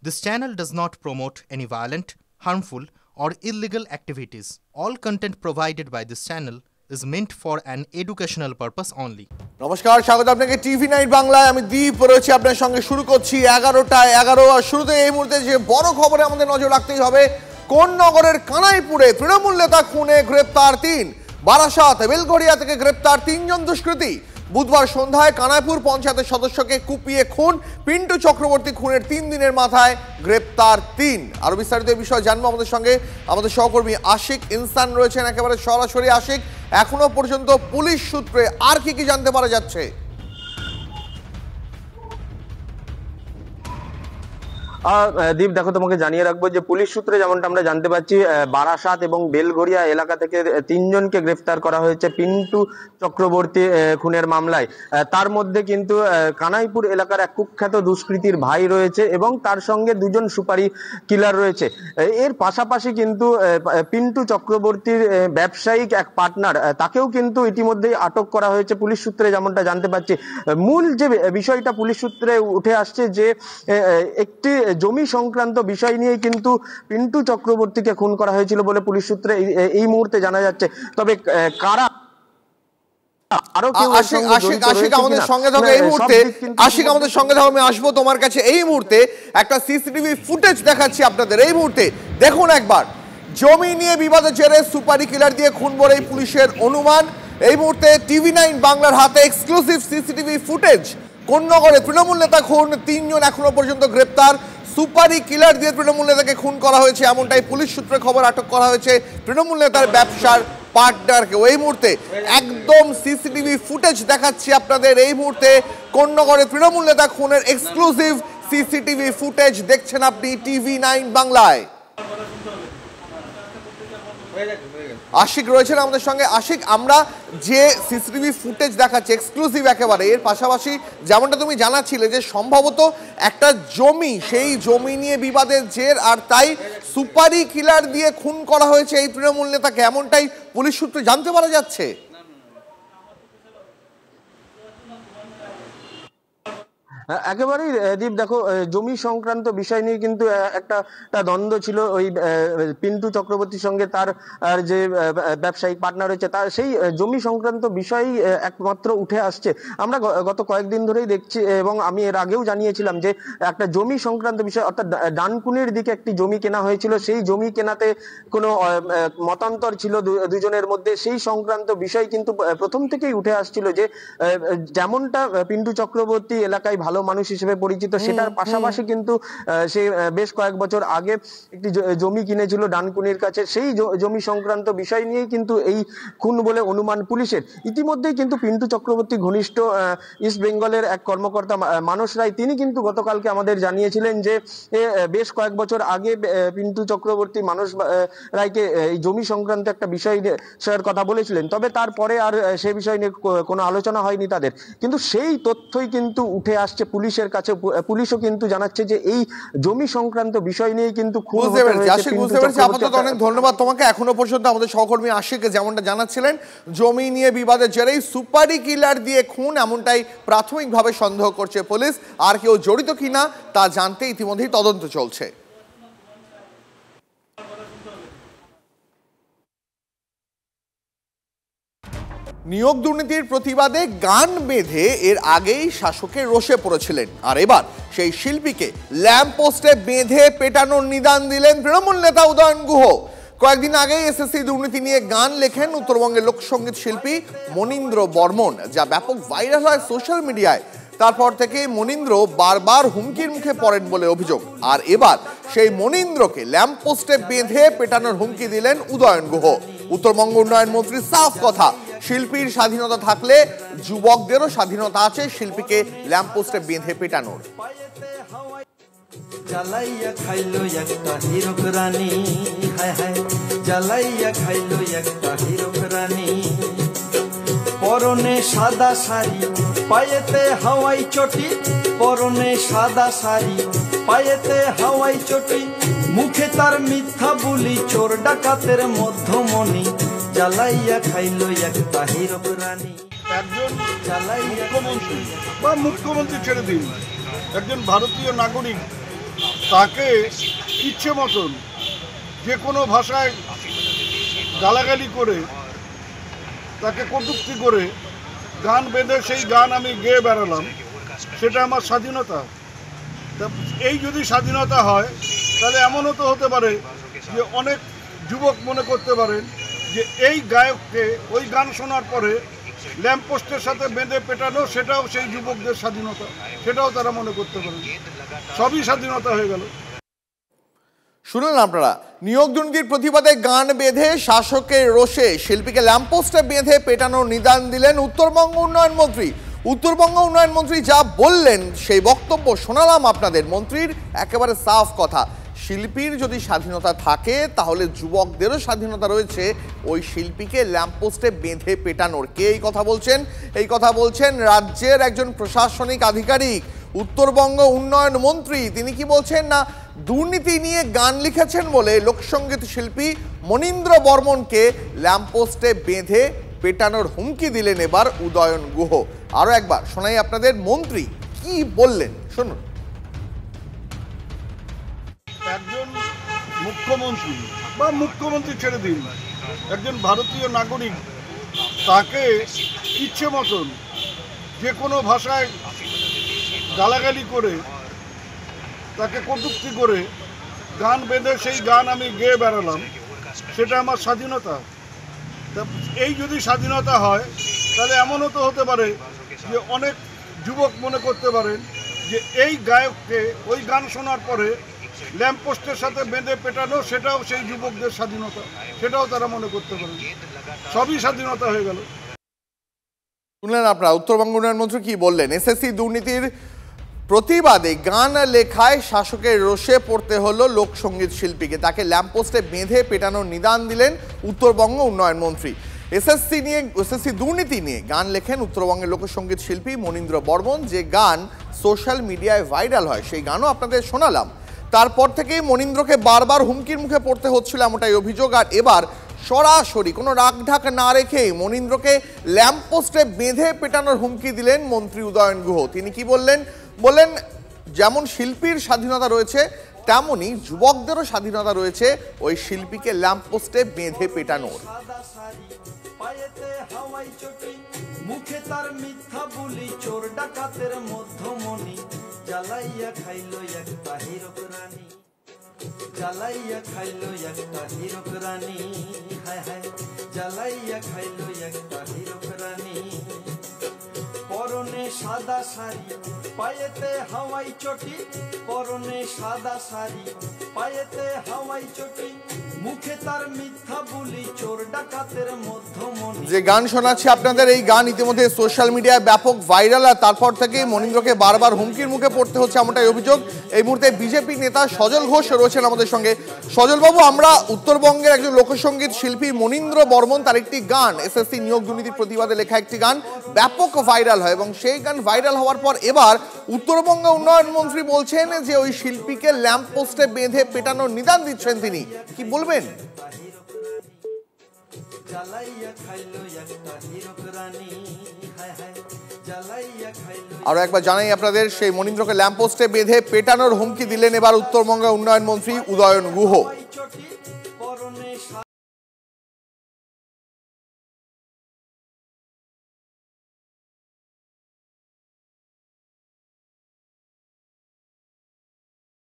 This channel does not promote any violent, harmful, or illegal activities. All content provided by this channel is meant for an educational purpose only. নমস্কার, স্বাগত আপনাকে টিভি9 বাংলায়। আমি দীপ রয়েছি আপনার সঙ্গে। শুরু করছি 11টায় 11। আর শুরুতে এই মুহূর্তে যে বড় খবরে আমাদের নজর রাখতেই হবে, কোন নগরের কানাইপুরে তৃণমূল নেতা খুনে গ্রেপ্তার 3। বারাসাত বেলঘরিয়া থেকে গ্রেপ্তার 3 জন দুষ্কৃতী। বুধবার সন্ধ্যায় কানাইপুর পঞ্চায়েতের সদস্যকে কুপিয়ে খুন। পিন্টু চক্রবর্তী খুনের 3 দিনের মাথায় গ্রেপ্তার 3। আরো বিস্তারিত বিষয় জানবো আমাদের সঙ্গে আমাদের সহকর্মী আশিক ইনসান রয়েছেন একেবারে সরাসরি। আশিক, এখনো পর্যন্ত পুলিশ সূত্রে আর কি কি জানতে পারা যাচ্ছে? দীপ, দেখো, তোমাকে জানিয়ে রাখবো যে পুলিশ সূত্রে যেমনটা আমরা জানতে পারছি, বারাসাত এবং বেলঘরিয়া এলাকা থেকে 3 জনকে গ্রেফতার করা হয়েছে পিন্টু চক্রবর্তী খুনের মামলায়। তার মধ্যে কিন্তু কানাইপুর এলাকার এক কুখ্যাত দুষ্কৃতীর ভাই রয়েছে এবং তার সঙ্গে 2 জন সুপারি কিলার রয়েছে। এর পাশাপাশি কিন্তু পিন্টু চক্রবর্তীর ব্যবসায়িক এক পার্টনার, তাকেও কিন্তু ইতিমধ্যেই আটক করা হয়েছে পুলিশ সূত্রে যেমনটা জানতে পারছি। মূল যে বিষয়টা পুলিশ সূত্রে উঠে আসছে যে একটি জমি সংক্রান্ত বিষয় নিয়ে কিন্তু পিন্টু চক্রবর্তীকে খুন করা হয়েছিল বলে পুলিশ সূত্রে এই মুহূর্তে জানা যাচ্ছে। তবে কারা আমাদের সঙ্গে থাকো এই মুহূর্তে, আমাদের সঙ্গে থাকো, আমি আসবো তোমার কাছে। এই মুহূর্তে একটা সিসিটিভি ফুটেজ দেখাচ্ছি আপনাদের। এই মুহূর্তে দেখুন একবার, জমি নিয়ে বিবাদের জেরে সুপারি কিলার দিয়ে খুন বলে পুলিশের অনুমান। এই মুহূর্তে টিভি9 বাংলার হাতে এক্সক্লুসিভ সিসিটিভি ফুটেজ। কোন নগরে তৃণমূল নেতা খুন, 3 জন এখনো পর্যন্ত গ্রেপ্তার। সুপারি কিলার দিয়ে তৃণমূল নেতাকে খুন করা হয়েছে এমনটাই পুলিশ সূত্রে খবর। আটক করা হয়েছে তৃণমূল নেতার ব্যবসার পার্টনারকে। এই মুহূর্তে একদম সিসিটিভি ফুটেজ দেখাচ্ছি আপনাদের। এই মুহূর্তে কোন নগরে তৃণমূল নেতা খুনের এক্সক্লুসিভ সিসিটিভি ফুটেজ দেখছেন আপনি টিভি9 বাংলায়। আশিক রয়েছেন আমাদের সঙ্গে। আশিক, আমরা যে সিসিটিভি ফুটেজ দেখাচ্ছি এক্সক্লুসিভ একেবারে, এর পাশাপাশি যেমনটা তুমি জানাচ্ছিলে যে সম্ভবত একটা জমি, সেই জমি নিয়ে বিবাদের জের, আর তাই সুপারি কিলার দিয়ে খুন করা হয়েছে এই তৃণমূল নেতাকে, এমনটাই পুলিশ সূত্রে জানতে পারা যাচ্ছে। একেবারেই দীপ, দেখো, জমি সংক্রান্ত বিষয় নিয়ে কিন্তু একটা দ্বন্দ্ব ছিল ওই পিন্টু চক্রবর্তীর সঙ্গে তার যে ব্যবসায়িক পার্টনার রয়েছে, তার সেই জমি সংক্রান্ত বিষয়ই একমাত্র উঠে আসছে। আমরা গত কয়েকদিন ধরেই দেখছি এবং আমি এর আগেও জানিয়েছিলাম যে একটা জমি সংক্রান্ত বিষয়, অর্থাৎ ডানকুনির দিকে একটি জমি কেনা হয়েছিল। সেই জমি কেনাতে কোনো মতান্তর ছিল দুজনের মধ্যে। সেই সংক্রান্ত বিষয় কিন্তু প্রথম থেকেই উঠে আসছিল যে যেমনটা পিন্টু চক্রবর্তী এলাকায় ভালো মানুষ হিসেবে পরিচিত, সেটার পাশাপাশি কিন্তু সে বেশ কয়েক বছর আগে একটি জমি কিনেছিল ডানকুনির কাছে। সেই জমি সংক্রান্ত বিষয় নিয়েই কিন্তু এই খুন বলে অনুমান পুলিশের। ইতিমধ্যেই কিন্তু পিন্টু চক্রবর্তী ঘনিষ্ঠ ইস্ট বেঙ্গলের এক কর্মকর্তা মানস রায়, তিনি কিন্তু গতকালকে আমাদের জানিয়েছিলেন যে বেশ কয়েক বছর আগে পিন্টু চক্রবর্তী মানস রায়কে এই জমি সংক্রান্ত একটা বিষয়ের কথা বলেছিলেন। তবে তারপরে আর সে বিষয় নিয়ে কোনো আলোচনা হয়নি তাদের। কিন্তু সেই তথ্যই কিন্তু উঠে আসছে পুলিশের কাছে। পুলিশও কিন্তু জানাচ্ছে যে এই জমি সংক্রান্ত বিষয় নিয়ে কিন্তু খুন হতে হয়েছে। আপাতত অনেক ধন্যবাদ তোমাকে। এখনো পর্যন্ত আমাদের সহকর্মী আশিক যেমনটা জানাচ্ছিলেন, জমি নিয়ে বিবাদের জেরেই সুপারি কিলার দিয়ে খুন, এমনটাই প্রাথমিকভাবে সন্দেহ করছে পুলিশ। আর কেউ জড়িত কিনা তা জানতে ইতিমধ্যেই তদন্ত চলছে। নিয়োগ দুর্নীতির প্রতিবাদে গান বেঁধে এর আগেই শাসকের রোষে পড়েছিলেন, আর এবার সেই শিল্পীকে ল্যাম্প পোস্টে বেঁধে পেটানোর নিদান দিলেন তৃণমূল নেতা উদয়ন গুহ। কয়েকদিন আগেই এসএসসি দুর্নীতি নিয়ে গান লেখেন উত্তরবঙ্গের লোকসঙ্গীত শিল্পী মনীন্দ্র বর্মন, যা ব্যাপক ভাইরাল হয় সোশ্যাল মিডিয়ায়। তারপর থেকে মনীন্দ্র বারবার হুমকির মুখে পড়েন বলে অভিযোগ। আর এবার সেই মনীন্দ্রকে ল্যাম্প পোস্টে বেঁধে পেটানোর হুমকি দিলেন উদয়ন গুহ। উত্তরবঙ্গ উন্নয়ন মন্ত্রী সাফ কথা, শিল্পীর স্বাধীনতা থাকলে যুবকদেরও স্বাধীনতা আছে শিল্পীকে ল্যাম্প পোস্টে বেঁধে পেটানোর। জ্বালাইয়া খাইলো একটা হীরক রানী, হায় হায় জ্বালাইয়া খাইলো একটা হীরক রানী। পরনে সাদা শাড়ি, পায়েতে হাওয়াই চটি, পরনে সাদা শাড়ি, পায়েতে হাওয়াই চটি, মুখে তার মিথ্যা বুলি, চোর ডাকাতের মধ্যমণি, জ্বালাইয়া খাইলো একটা হীরক রানী। একজন মুখ্যমন্ত্রী বা মুখ্যমন্ত্রী ছেড়ে দিন, একজন ভারতীয় নাগরিক তাকে ইচ্ছে মতন যে কোনো ভাষায় গালাগালি করে, তাকে কটূক্তি করে গান বেঁধে সেই গান আমি গেয়ে বেড়ালাম, সেটা আমার স্বাধীনতা। এই যদি স্বাধীনতা হয় তাহলে এমনও তো হতে পারে যে অনেক যুবক মনে করতে পারেন যে এই গায়ককে ওই গান শোনার পরে ল্যাম্পপোস্টের সাথে বেঁধে পেটানো সেটাও সেই যুবকদের স্বাধীনতা, সেটাও তারা মনে করতে পারেন। সবই স্বাধীনতা হয়ে গেল। শুনুন আপনারা, নিয়োগ দুর্নীতির প্রতিবাদে গান বেঁধে শাসকের রোষে শিল্পীকে ল্যাম্পপোস্টে বেঁধে পেটানোর নিদান দিলেন উত্তরবঙ্গ উন্নয়ন মন্ত্রী। উত্তরবঙ্গ উন্নয়ন মন্ত্রী যা বললেন সেই বক্তব্য শোনালাম আপনাদের। মন্ত্রীর একেবারে সাফ কথা, শিল্পীর যদি স্বাধীনতা থাকে তাহলে যুবকদেরও স্বাধীনতা রয়েছে ওই শিল্পীকে ল্যাম্পপোস্টে বেঁধে পেটানোর। কে এই কথা বলছেন? এই কথা বলছেন রাজ্যের একজন প্রশাসনিক আধিকারিক, উত্তরবঙ্গ উন্নয়ন মন্ত্রী। তিনি কি বলছেন না, দুর্নীতি নিয়ে গান লিখেছেন বলে লোকসঙ্গীত শিল্পী মনীন্দ্র বর্মনকে ল্যাম্পপোস্টে বেঁধে পেটানোর হুমকি দিলেন এবার উদয়ন গুহ। আরো একবার শোনাই আপনাদের মন্ত্রী কি বললেন, শুনুন। একজন মুখ্যমন্ত্রী বা মুখ্যমন্ত্রী ছেড়ে দিন, একজন ভারতীয় নাগরিক, তাকে ইচ্ছে মতন যে কোনো ভাষায় গালাগালি করে, তাকে কটূক্তি করে গান বেঁধে সেই গান আমি গেয়ে বেড়ালাম, সেটা আমার স্বাধীনতা। এই যদি স্বাধীনতা হয় তাহলে এমনও তো হতে পারে যে অনেক যুবক মনে করতে পারেন যে এই গায়ককে ওই গান শোনার পরে ল্যাম্পপোস্টের সাথে বেঁধে পেটানো সেটাও সেই যুবকদের স্বাধীনতা, সেটাও তারা মনে করতে পারেন। সবই স্বাধীনতা হয়ে গেল। শুনলেন আপনারা উত্তরবঙ্গ উন্নয়ন মন্ত্রী কি বললেন। এসএসসি দুর্নীতির প্রতিবাদে গান লেখায় শাসকের রোষে পড়তে হলো লোকসঙ্গীত শিল্পীকে, তাকে ল্যাম্পপোস্টে বেঁধে পেটানোর নিদান দিলেন উত্তরবঙ্গ উন্নয়ন মন্ত্রী। এসএসসি দুর্নীতি নিয়ে গান লেখেন উত্তরবঙ্গের লোকসঙ্গীত শিল্পী মনীন্দ্র বর্মন। যে গান সোশ্যাল মিডিয়ায় ভাইরাল হয় সেই গানও আপনাদের শোনালাম। তারপর থেকেই মনীন্দ্রকে বারবার হুমকির মুখে পড়তে হচ্ছিল এমনটাই অভিযোগ। আর এবার সরাসরি কোনো রাগঢাক না রেখেই মনীন্দ্রকে ল্যাম্পপোস্টে বেঁধে পেটানোর হুমকি দিলেন মন্ত্রী উদয়ন গুহ। তিনি কি বললেন? বললেন যেমন শিল্পীর স্বাধীনতা রয়েছে তেমনি যুবকদেরও স্বাধীনতা রয়েছে ওই শিল্পীকে ল্যাম্পপোস্টে বেঁধে পেটানোর। মুখে তার মিথ্যা বলি, চোর ডাকাতের মধ্যমণি, জ্বালাইয়া খাইল একটা হীরক রানী, জ্বালাইয়া খাইল একটা হীরক রানী, হায় হায় জ্বালাইয়া খাইল একটা হীরক রানী। পরনে সাদা শাড়ি, পায়েতে হাওয়াই চটি, পরনে সাদা শাড়ি, পায়েতে হাওয়াই চটি, মুখে তার মিথ্যা বলি, চোর ডাকাতের মধ্যমণি। যে গান শোনাচ্ছে আপনাদের, এই গান ইতিমধ্যে সোশ্যাল মিডিয়ায় ব্যাপক ভাইরাল। আর তারপর থেকে মনীন্দ্রকে বারবার হুমকির মুখে পড়তে হচ্ছে এমনটাই অভিযোগ। এই মুহূর্তে বিজেপি নেতা সজল ঘোষ রয়েছেন আমাদের সঙ্গে। সজলবাবু, আমরা উত্তরবঙ্গের একজন লোকসঙ্গীত শিল্পী মনীন্দ্র বর্মন, তার একটি গান এসএসসি নিয়োগ দুর্নীতির প্রতিবাদে লেখা একটি গান ব্যাপক ভাইরাল হয় এবং সেই গান ভাইরাল হওয়ার পর এবার উত্তরবঙ্গ উন্নয়ন মন্ত্রী বলছেন যে ওই শিল্পীকে ল্যাম্পপোস্টে বেঁধে পেটানোর নিদান দিচ্ছেন তিনি। কি বলবেন? আরো একবার জানাই আপনাদের, সেই মনীন্দ্রকে ল্যাম্পপোস্টে বেঁধে পেটানোর হুমকি দিলেন এবার উত্তরবঙ্গ উন্নয়ন মন্ত্রী উদয়ন গুহ।